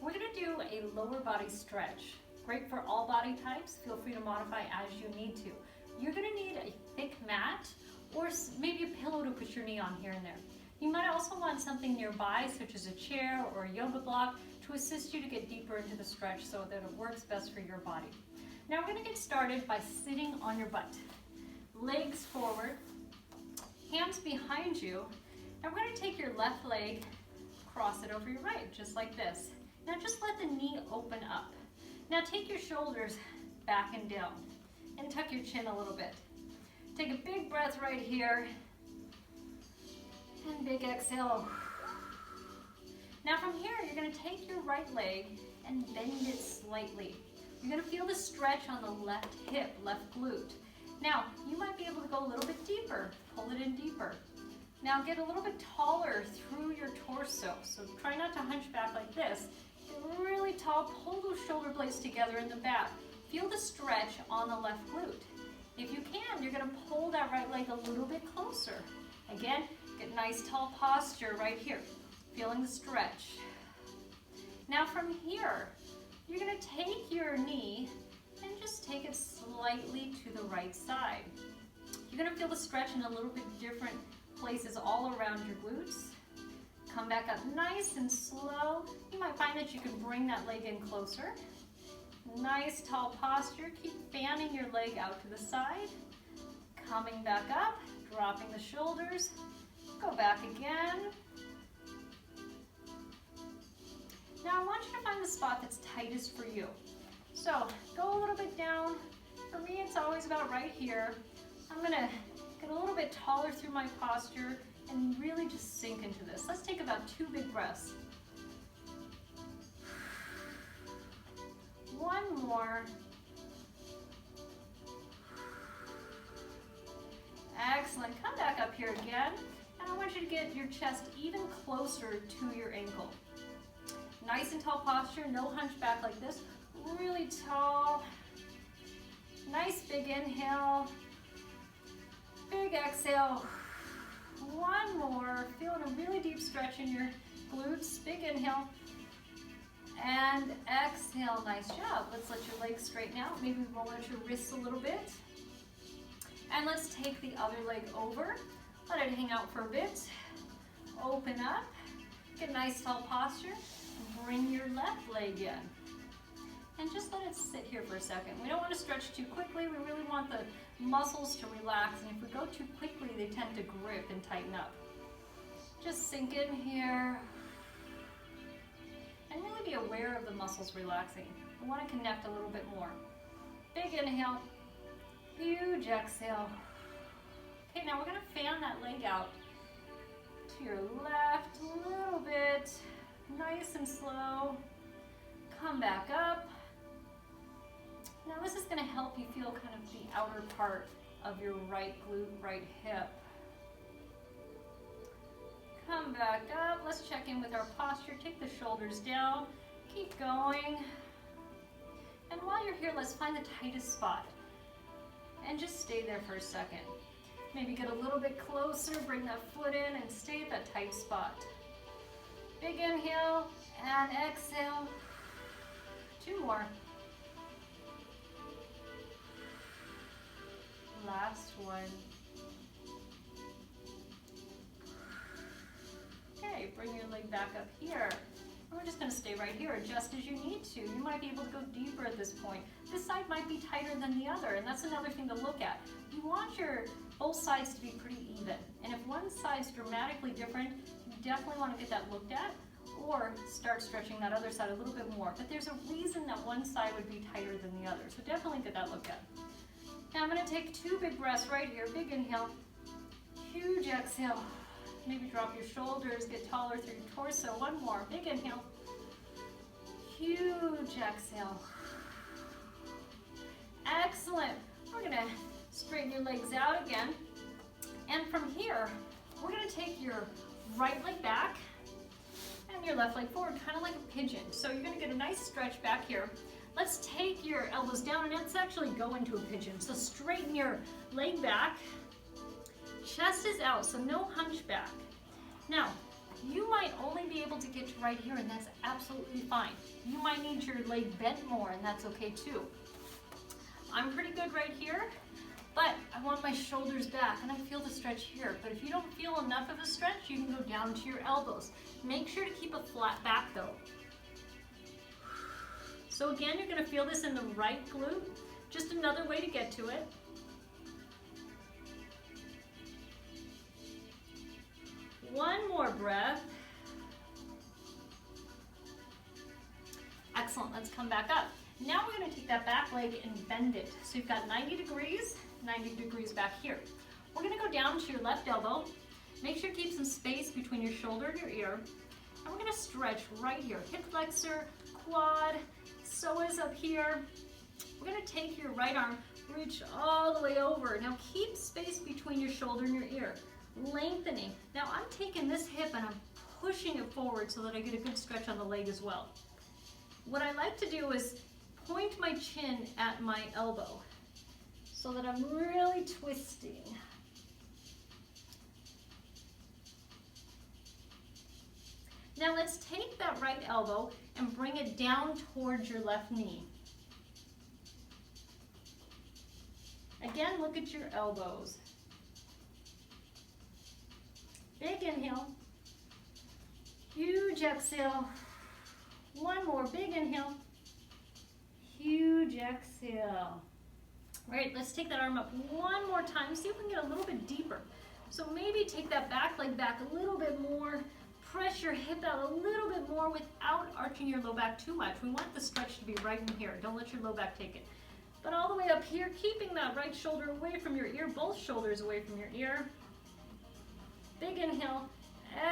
We're gonna do a lower body stretch. Great for all body types. Feel free to modify as you need to. You're gonna need a thick mat or maybe a pillow to put your knee on here and there. You might also want something nearby, such as a chair or a yoga block, to assist you to get deeper into the stretch so that it works best for your body. Now we're gonna get started by sitting on your butt. Legs forward, hands behind you, and we're gonna take your left leg, cross it over your right, just like this. Now just let the knee open up. Now take your shoulders back and down, and tuck your chin a little bit. Take a big breath right here, and big exhale. Now from here, you're gonna take your right leg and bend it slightly. You're gonna feel the stretch on the left hip, left glute. Now, you might be able to go a little bit deeper, pull it in deeper. Now get a little bit taller through your torso. So try not to hunch back like this. Get really tall, pull those shoulder blades together in the back. Feel the stretch on the left glute. If you can, you're gonna pull that right leg a little bit closer. Again, get nice tall posture right here. Feeling the stretch. Now from here, you're gonna take your knee and just take it slightly to the right side. You're gonna feel the stretch in a little bit different places all around your glutes. Come back up nice and slow. You might find that you can bring that leg in closer. Nice tall posture. Keep fanning your leg out to the side. Coming back up, dropping the shoulders. Go back again. Now I want you to find the spot that's tightest for you. So go a little bit down. For me, it's always about right here. I'm gonna get a little bit taller through my posture and really just sink into this. Let's take about 2 big breaths. One more. Excellent. Come back up here again. And I want you to get your chest even closer to your ankle. Nice and tall posture, no hunchback like this. Really tall. Nice big inhale. Big exhale. One more. Feeling a really deep stretch in your glutes. Big inhale. And exhale. Nice job. Let's let your legs straighten out. Maybe roll out your wrists a little bit. And let's take the other leg over. Let it hang out for a bit. Open up. Get a nice tall posture. Bring your left leg in. And just let it sit here for a second. We don't want to stretch too quickly. We really want the muscles to relax. And if we go too quickly, they tend to grip and tighten up. Just sink in here. And really be aware of the muscles relaxing. We want to connect a little bit more. Big inhale. Huge exhale. Okay, now we're going to fan that leg out to your left a little bit. Nice and slow. Come back up. Now this is going to help you feel kind of the outer part of your right glute, right hip. Come back up. Let's check in with our posture. Take the shoulders down. Keep going. And while you're here, let's find the tightest spot. And just stay there for a second. Maybe get a little bit closer. Bring that foot in and stay at that tight spot. Big inhale and exhale. 2 more. Last one. Okay, bring your leg back up here. And we're just going to stay right here, adjust as you need to. You might be able to go deeper at this point. This side might be tighter than the other, and that's another thing to look at. You want your both sides to be pretty even. And if one side's dramatically different, you definitely want to get that looked at, or start stretching that other side a little bit more. But there's a reason that one side would be tighter than the other, so definitely get that looked at. Now I'm going to take 2 big breaths right here. Big inhale, huge exhale. Maybe drop your shoulders, get taller through your torso. One more, big inhale, huge exhale. Excellent. We're going to straighten your legs out again. And from here, we're going to take your right leg back and your left leg forward, kind of like a pigeon. So you're going to get a nice stretch back here. Let's take your elbows down and let's actually go into a pigeon. So straighten your leg back. Chest is out, so no hunchback. Now, you might only be able to get to right here, and that's absolutely fine. You might need your leg bent more, and that's okay too. I'm pretty good right here, but I want my shoulders back, and I feel the stretch here. But if you don't feel enough of a stretch, you can go down to your elbows. Make sure to keep a flat back though. So again, you're gonna feel this in the right glute. Just another way to get to it. One more breath. Excellent, let's come back up. Now we're gonna take that back leg and bend it. So you've got 90 degrees back here. We're gonna go down to your left elbow. Make sure to keep some space between your shoulder and your ear. And we're gonna stretch right here. Hip flexor, quad, psoas up here. We're gonna take your right arm, reach all the way over. Now keep space between your shoulder and your ear. Lengthening. Now I'm taking this hip and I'm pushing it forward so that I get a good stretch on the leg as well. What I like to do is point my chin at my elbow so that I'm really twisting. Now let's take that right elbow and bring it down towards your left knee. Again, look at your elbows. Big inhale, huge exhale. One more, big inhale, huge exhale. All right, let's take that arm up one more time. See if we can get a little bit deeper. So maybe take that back leg back a little bit more. Press your hip out a little bit more without arching your low back too much. We want the stretch to be right in here. Don't let your low back take it. But all the way up here, keeping that right shoulder away from your ear, both shoulders away from your ear. Big inhale,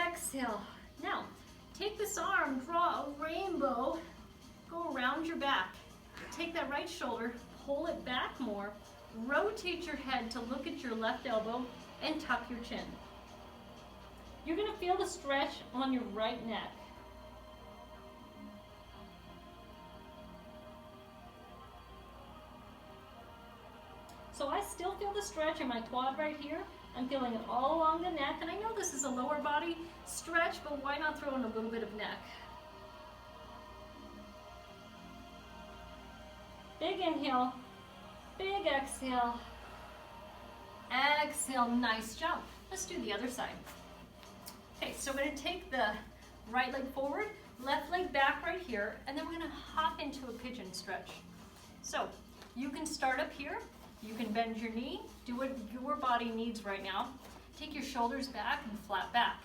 exhale. Now, take this arm, draw a rainbow, go around your back. Take that right shoulder, pull it back more, rotate your head to look at your left elbow, and tuck your chin. You're gonna feel the stretch on your right neck. So I still feel the stretch in my quad right here. I'm feeling it all along the neck, and I know this is a lower body stretch, but why not throw in a little bit of neck? Big inhale, big exhale, exhale, nice jump. Let's do the other side. Okay, so we're gonna take the right leg forward, left leg back right here, and then we're gonna hop into a pigeon stretch. So you can start up here, you can bend your knee, do what your body needs right now. Take your shoulders back and flat back.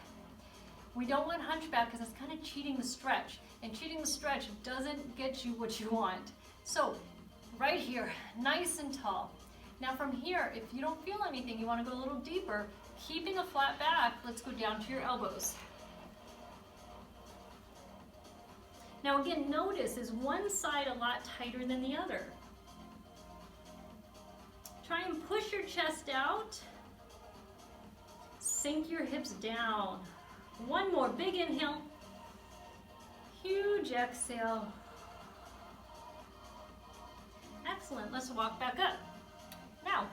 We don't want hunchback because it's kind of cheating the stretch, and cheating the stretch doesn't get you what you want. So right here, nice and tall. Now from here, if you don't feel anything, you want to go a little deeper, keeping a flat back, let's go down to your elbows. Now again, notice, is one side a lot tighter than the other? Try and push your chest out. Sink your hips down. One more, big inhale. Huge exhale. Excellent, let's walk back up. Now,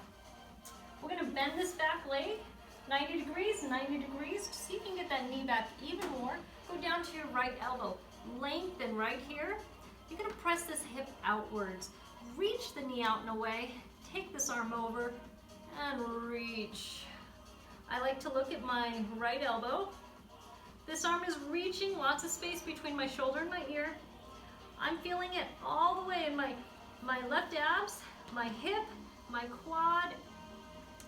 we're gonna bend this back leg 90 degrees, 90 degrees. See if you can get that knee back even more. Go down to your right elbow. Lengthen right here. You're gonna press this hip outwards. Reach the knee out and away. Take this arm over and reach. I like to look at my right elbow. This arm is reaching, lots of space between my shoulder and my ear. I'm feeling it all the way in my left abs, my hip, my quad,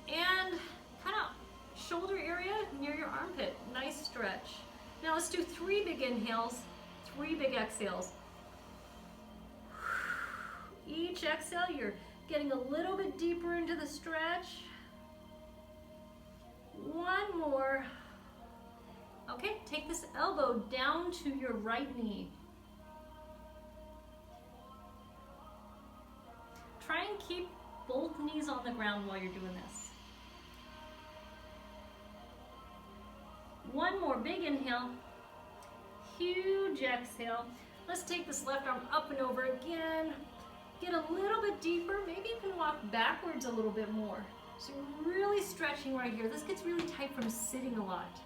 and kind of shoulder area near your armpit. Nice stretch. Now let's do 3 big inhales, 3 big exhales. Each exhale, you're getting a little bit deeper into the stretch. One more. Okay, take this elbow down to your right knee. Try and keep both knees on the ground while you're doing this. One more big inhale, huge exhale. Let's take this left arm up and over again. Get a little bit deeper. Maybe you can walk backwards a little bit more. So you're really stretching right here. This gets really tight from sitting a lot.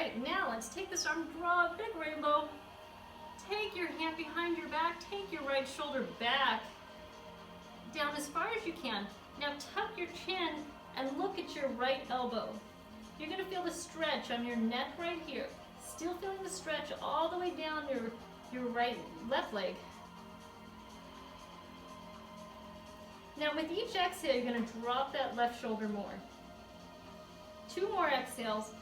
right, now let's take this arm, draw a big rainbow. Take your hand behind your back, take your right shoulder back, down as far as you can. Now tuck your chin and look at your right elbow. You're gonna feel the stretch on your neck right here. Still feeling the stretch all the way down your left leg. Now with each exhale, you're gonna drop that left shoulder more. 2 more exhales.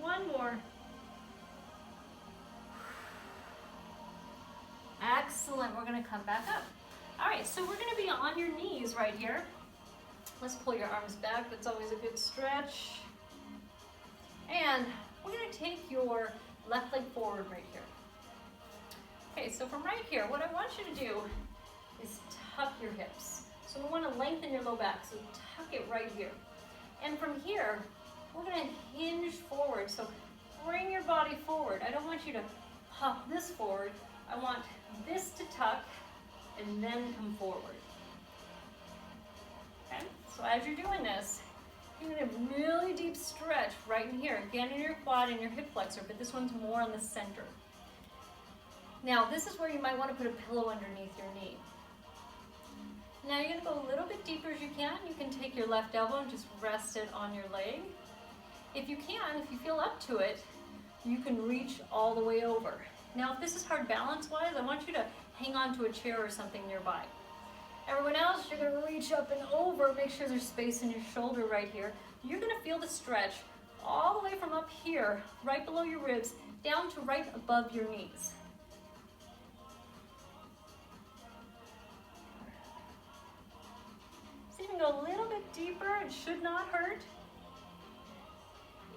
1 more. Excellent, we're gonna come back up. All right, so we're gonna be on your knees right here. Let's pull your arms back, that's always a good stretch. And we're gonna take your left leg forward right here. Okay, so from right here, what I want you to do is tuck your hips. So we wanna lengthen your low back, so tuck it right here. And from here, we're gonna hinge forward. So bring your body forward. I don't want you to pop this forward. I want this to tuck and then come forward. Okay, so as you're doing this, you're gonna really deep stretch right in here. Again, in your quad and your hip flexor, but this one's more on the center. Now, this is where you might wanna put a pillow underneath your knee. Now you're gonna go a little bit deeper as you can. You can take your left elbow and just rest it on your leg. If you can, if you feel up to it, you can reach all the way over. Now if this is hard balance-wise, I want you to hang on to a chair or something nearby. Everyone else, you're gonna reach up and over, make sure there's space in your shoulder right here. You're gonna feel the stretch all the way from up here, right below your ribs, down to right above your knees. So you can go a little bit deeper, it should not hurt.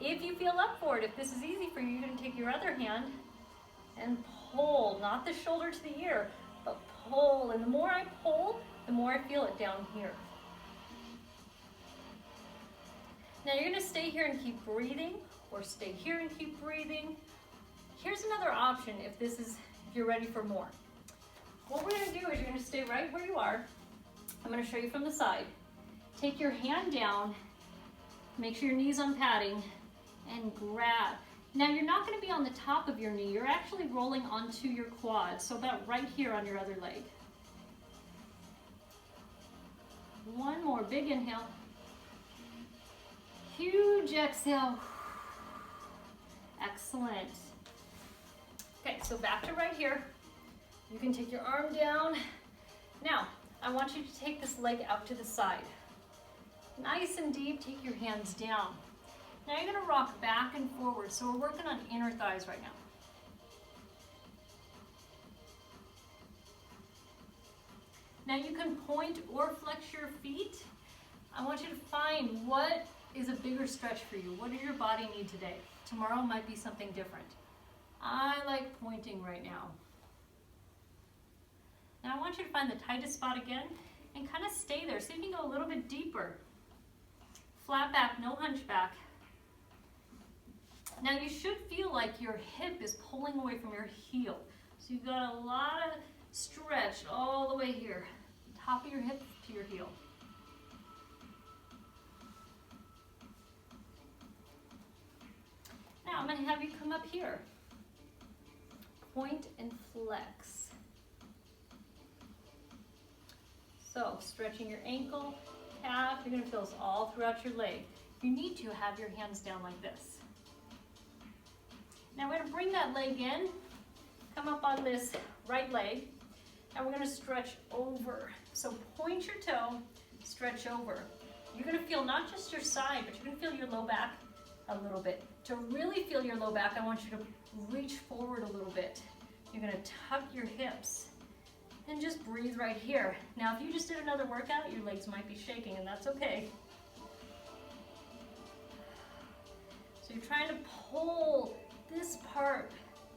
If you feel up for it, if this is easy for you, you can take your other hand and pull, not the shoulder to the ear, but pull. And the more I pull, the more I feel it down here. Now you're gonna stay here and keep breathing, or stay here and keep breathing. Here's another option if you're ready for more. What we're gonna do is you're gonna stay right where you are. I'm gonna show you from the side. Take your hand down, make sure your knee's on padding, and grab. Now you're not gonna be on the top of your knee, you're actually rolling onto your quad, so about right here on your other leg. One more, big inhale. Huge exhale. Excellent. Okay, so back to right here. You can take your arm down. Now, I want you to take this leg out to the side. Nice and deep, take your hands down. Now you're gonna rock back and forward, so we're working on inner thighs right now. Now you can point or flex your feet. I want you to find what is a bigger stretch for you. What does your body need today? Tomorrow might be something different. I like pointing right now. Now I want you to find the tightest spot again and kind of stay there. See if you can go a little bit deeper. Flat back, no hunchback. Now you should feel like your hip is pulling away from your heel. So you've got a lot of stretch all the way here. Top of your hip to your heel. Now I'm going to have you come up here. Point and flex. So stretching your ankle, calf, you're going to feel this all throughout your leg. You need to have your hands down like this. Now we're going to bring that leg in, come up on this right leg, and we're going to stretch over. So point your toe, stretch over. You're going to feel not just your side, but you're going to feel your low back a little bit. To really feel your low back, I want you to reach forward a little bit. You're going to tuck your hips and just breathe right here. Now if you just did another workout, your legs might be shaking, and that's okay. So you're trying to pull this part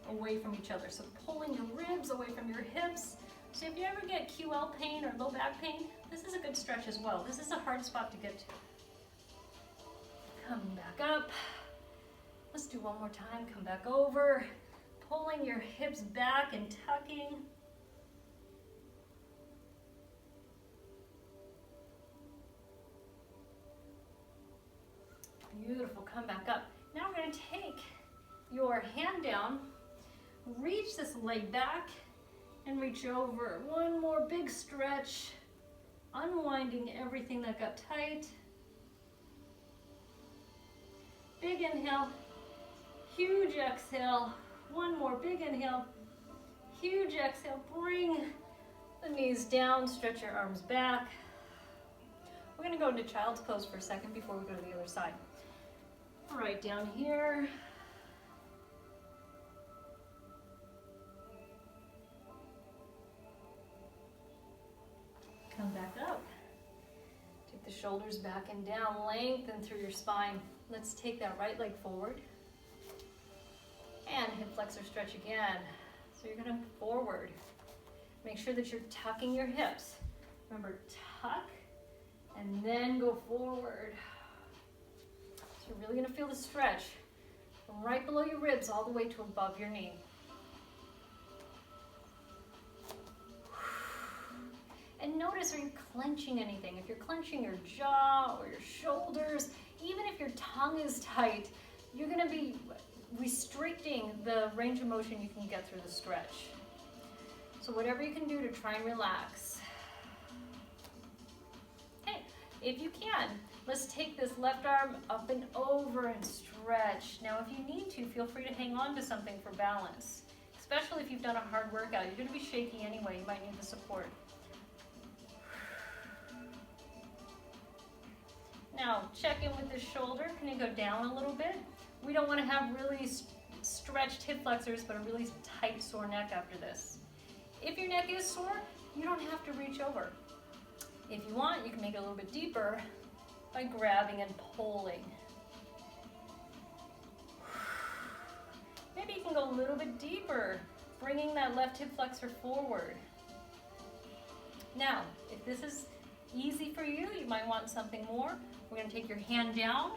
away from each other. So pulling your ribs away from your hips. So if you ever get QL pain or low back pain, this is a good stretch as well. This is a hard spot to get to. Come back up. Let's do one more time. Come back over. Pulling your hips back and tucking. Beautiful. Come back up. Now we're your hand down, reach this leg back, and reach over. One more big stretch, unwinding everything that got tight. Big inhale, huge exhale. One more big inhale, huge exhale. Bring the knees down, stretch your arms back. We're gonna go into child's pose for a second before we go to the other side. Right down here. Come back up. Take the shoulders back and down, lengthen through your spine. Let's take that right leg forward. And hip flexor stretch again. So you're gonna forward. Make sure that you're tucking your hips. Remember, tuck and then go forward. So you're really gonna feel the stretch from right below your ribs all the way to above your knee. And notice, are you clenching anything? If you're clenching your jaw or your shoulders, even if your tongue is tight, you're gonna be restricting the range of motion you can get through the stretch. So whatever you can do to try and relax. Okay, if you can, let's take this left arm up and over and stretch. Now if you need to, feel free to hang on to something for balance. Especially if you've done a hard workout. You're gonna be shaky anyway, you might need the support. Now check in with the shoulder. Can you go down a little bit? We don't want to have really stretched hip flexors, but a really tight, sore neck after this. If your neck is sore, you don't have to reach over. If you want, you can make it a little bit deeper by grabbing and pulling. Maybe you can go a little bit deeper, bringing that left hip flexor forward. Now, if this is easy for you, you might want something more. We're going to take your hand down,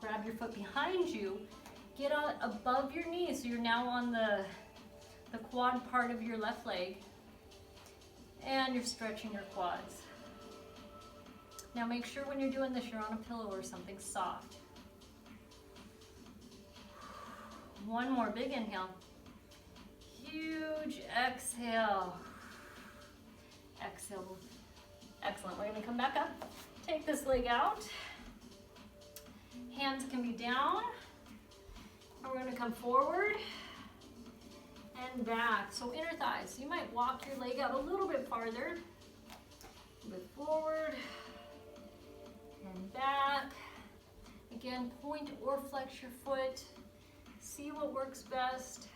grab your foot behind you, get on above your knee, so you're now on the quad part of your left leg, and you're stretching your quads. Now make sure when you're doing this, you're on a pillow or something soft. One more big inhale, huge exhale. Exhale. Excellent. We're going to come back up. Take this leg out. Hands can be down. And we're going to come forward and back. So inner thighs. You might walk your leg out a little bit farther. A bit forward and back. Again, point or flex your foot. See what works best.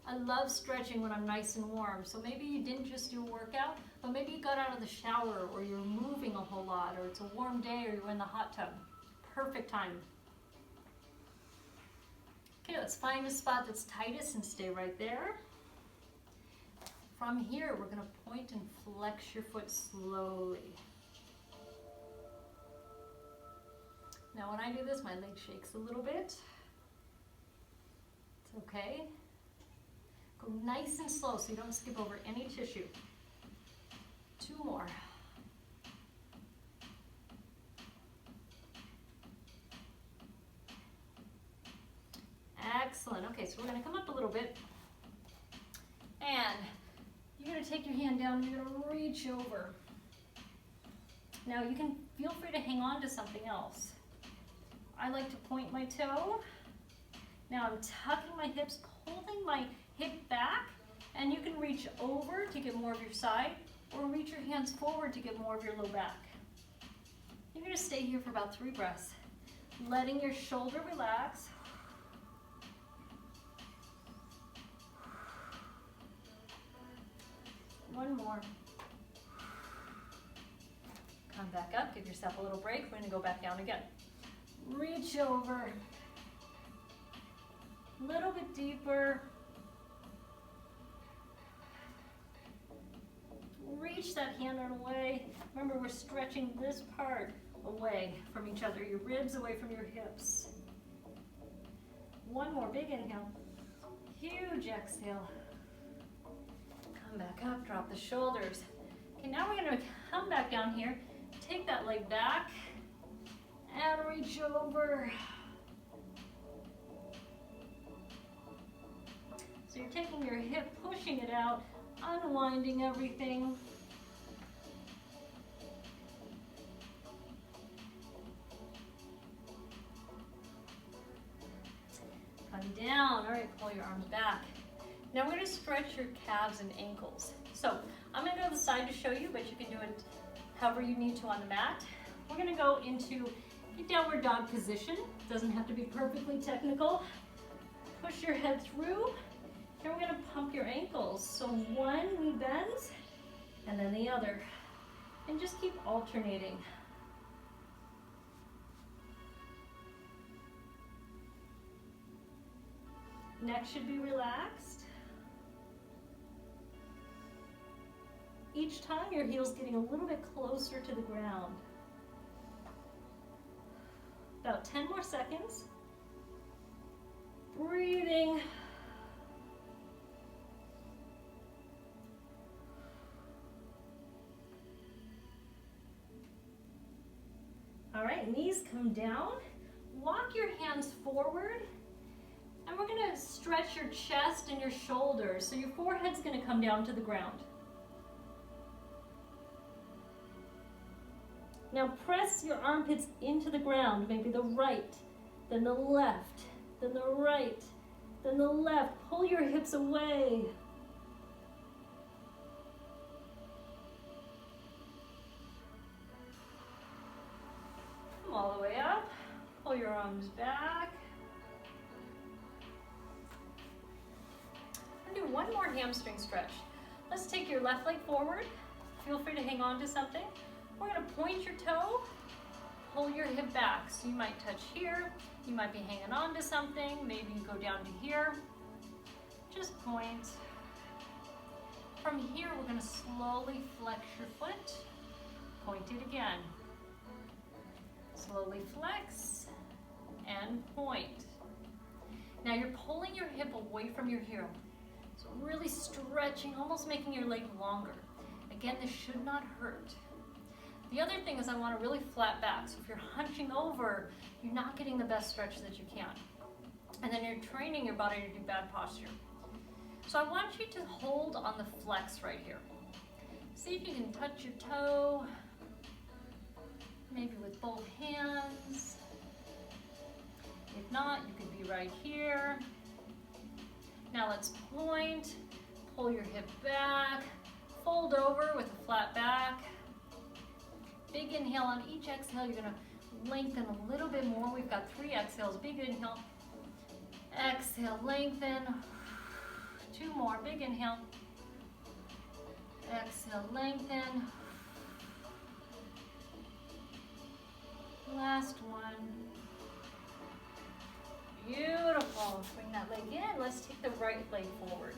I love stretching when I'm nice and warm. So maybe you didn't just do a workout, but maybe you got out of the shower, or you're moving a whole lot, or it's a warm day, or you're in the hot tub. Perfect time. Okay, let's find a spot that's tightest and stay right there. From here, we're going to point and flex your foot slowly. Now when I do this, my leg shakes a little bit. It's okay. Go nice and slow so you don't skip over any tissue. Two more. Excellent. Okay, so we're going to come up a little bit. And you're going to take your hand down and you're going to reach over. Now you can feel free to hang on to something else. I like to point my toe. Now I'm tucking my hips, holding my hip back, and you can reach over to get more of your side, or reach your hands forward to get more of your low back. You're going to stay here for about 3 breaths, letting your shoulder relax. One more. Come back up, give yourself a little break. We're going to go back down again. Reach over. A little bit deeper. Reach that hand on away. Remember, we're stretching this part away from each other, your ribs away from your hips. One more big inhale. Huge exhale. Come back up, drop the shoulders. Okay, now we're going to come back down here. Take that leg back and reach over. So you're taking your hip, pushing it out, unwinding everything. Come down. All right, pull your arms back. Now we're going to stretch your calves and ankles. So I'm going to go to the side to show you, but you can do it however you need to on the mat. We're going to go into a downward dog position. Doesn't have to be perfectly technical. Push your head through. Then we're going to pump your ankles. So one knee bends, and then the other. And just keep alternating. Neck should be relaxed. Each time your heel's getting a little bit closer to the ground. About 10 more seconds. Breathing. All right, knees come down. Walk your hands forward. And we're going to stretch your chest and your shoulders. So your forehead's going to come down to the ground. Now press your armpits into the ground, maybe the right, then the left, then the right, then the left. Pull your hips away. Come all the way up. Pull your arms back. Do one more hamstring stretch. Let's take your left leg forward. Feel free to hang on to something. We're going to point your toe, pull your hip back. So you might touch here, you might be hanging on to something, maybe you go down to here. Just point. From here, we're going to slowly flex your foot. Point it again. Slowly flex and point. Now you're pulling your hip away from your heel. So really stretching, almost making your leg longer. Again, this should not hurt. The other thing is I want a really flat back. So if you're hunching over, you're not getting the best stretch that you can. And then you're training your body to do bad posture. So I want you to hold on the flex right here. See if you can touch your toe, maybe with both hands. If not, you could be right here. Now let's point, pull your hip back, fold over with a flat back. Big inhale on each exhale, you're going to lengthen a little bit more. We've got 3 exhales. Big inhale, exhale, lengthen. 2 more, big inhale, exhale, lengthen. Last one. Beautiful. Bring that leg in. Let's take the right leg forward.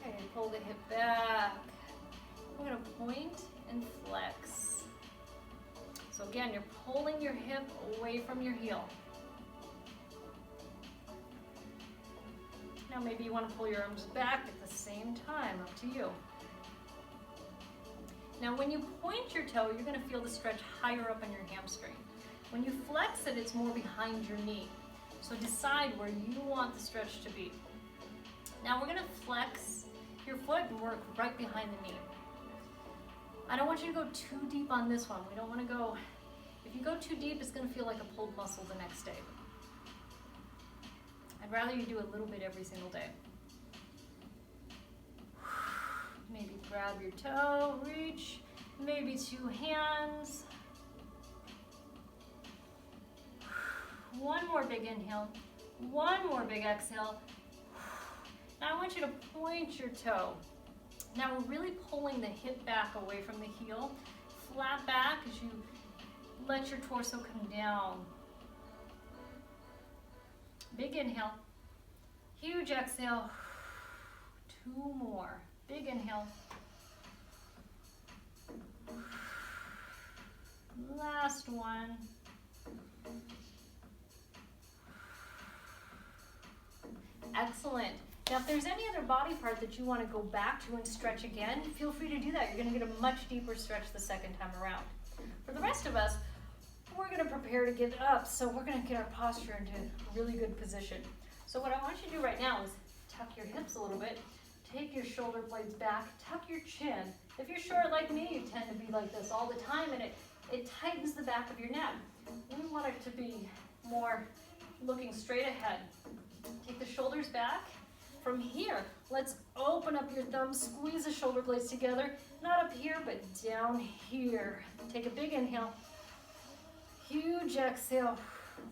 Okay, pull the hip back. We're going to point and flex. So again, you're pulling your hip away from your heel. Now maybe you want to pull your arms back at the same time, up to you. Now when you point your toe, you're going to feel the stretch higher up on your hamstring. When you flex it, it's more behind your knee. So decide where you want the stretch to be. Now we're going to flex your foot and work right behind the knee. I don't want you to go too deep on this one. We don't want to go, if you go too deep, it's going to feel like a pulled muscle the next day. I'd rather you do a little bit every single day. Maybe grab your toe, reach, maybe 2 hands. One more big inhale, one more big exhale. Now I want you to point your toe. Now we're really pulling the hip back away from the heel. Flat back as you let your torso come down. Big inhale, huge exhale. 2 more, big inhale. Last one. Excellent. Now, if there's any other body part that you want to go back to and stretch again, feel free to do that. You're going to get a much deeper stretch the second time around. For the rest of us, we're going to prepare to get up, so we're going to get our posture into a really good position. So what I want you to do right now is tuck your hips a little bit, take your shoulder blades back, tuck your chin. If you're short like me, you tend to be like this all the time, and it tightens the back of your neck. We want it to be more looking straight ahead. Take the shoulders back. From here, let's open up your thumbs, squeeze the shoulder blades together, not up here, but down here. Take a big inhale, huge exhale.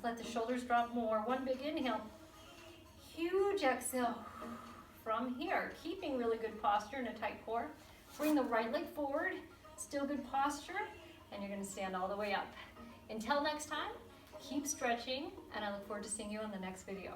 Let the shoulders drop more. One big inhale, huge exhale. From here, keeping really good posture and a tight core. Bring the right leg forward, still good posture, and you're gonna stand all the way up. Until next time, keep stretching, and I look forward to seeing you in the next video.